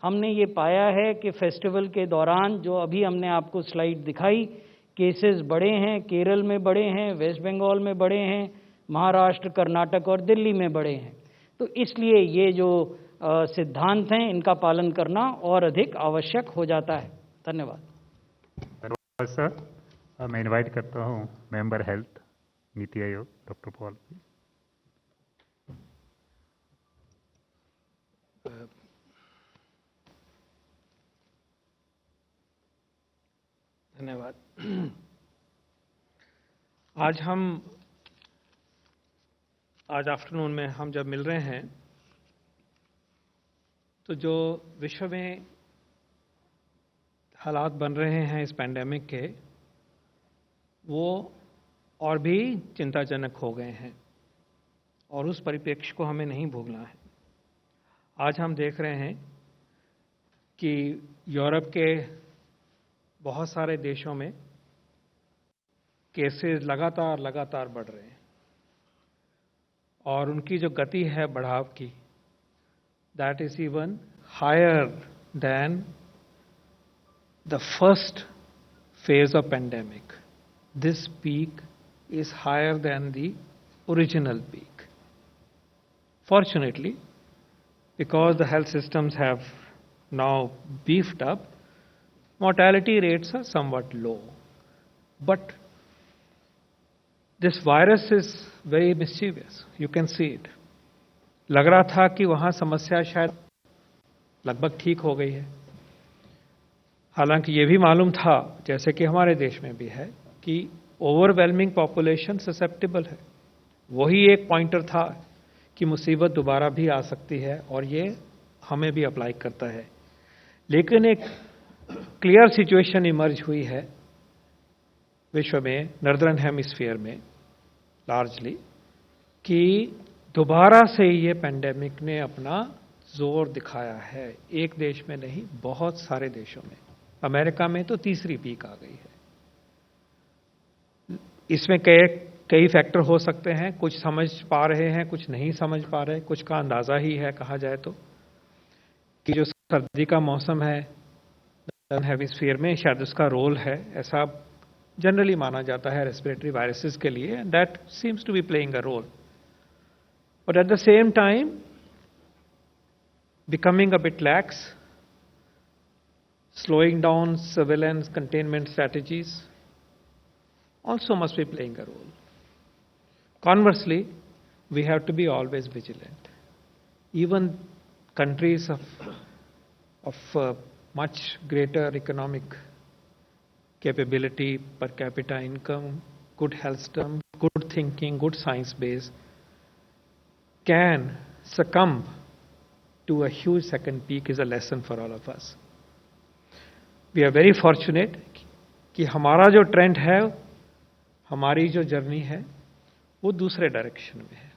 हमने ये पाया है कि फेस्टिवल के दौरान जो अभी हमने आपको स्लाइड दिखाई, केसेस बढ़े हैं, केरल में बढ़े हैं, वेस्ट बंगाल में बढ़े हैं, महाराष्ट्र, कर्नाटक और दिल्ली में बढ़े हैं। तो इसलिए ये जो सिद्धांत हैं इनका पालन करना और अधिक आवश्यक हो जाता है। धन्यवाद सर। मैं इनवाइट करता हूँ member health NITI Aayog doctor Paul. धन्यवाद। आज आफ्टरनून में हम जब मिल रहे हैं तो जो विश्व में हालात बन रहे हैं इस पैंडेमिक के, वो और भी चिंताजनक हो गए हैं और उस परिप्रेक्ष्य को हमें नहीं भूलना है। आज हम देख रहे हैं कि यूरोप के बहुत सारे देशों में केसेस लगातार बढ़ रहे हैं और उनकी जो गति है बढ़ाव की, that is even higher than the first phase of pandemic. This peak is higher than the original peak. Fortunately, because the health systems have now beefed up, mortality rates are somewhat low. But this virus is very mischievous. You can see it. लग रहा था कि वहां समस्या शायद लगभग ठीक हो गई है। हालांकि ये भी मालूम था, जैसे कि हमारे देश में भी है, कि ओवरवेलमिंग पॉपुलेशन ससेप्टेबल है। वही एक पॉइंटर था कि मुसीबत दोबारा भी आ सकती है और ये हमें भी अप्लाई करता है। लेकिन एक क्लियर सिचुएशन इमर्ज हुई है विश्व में, नॉर्दर्न हेमिस्फीयर में लार्जली, कि दोबारा से ये पैंडेमिक ने अपना जोर दिखाया है। एक देश में नहीं, बहुत सारे देशों में। अमेरिका में तो तीसरी पीक आ गई है। इसमें कई फैक्टर हो सकते हैं, कुछ समझ पा रहे हैं, कुछ नहीं समझ पा रहे, कुछ का अंदाजा ही है कहा जाए तो, कि जो सर्दी का मौसम है हेमिस्फीयर में, शायद उसका रोल है, ऐसा जनरली माना जाता है रेस्पिरेटरी वायरसेस के लिए, and that seems to be playing a role. But at the same time becoming a bit lax, slowing down surveillance containment strategies also must be playing a role. Conversely, we have to be always vigilant. Even countries of much greater economic capability, per capita income, good health system, good thinking, good science base, can succumb to a huge second peak is a lesson for all of us. We are very fortunate कि हमारा जो trend है, हमारी जो journey है, वो दूसरे direction में है।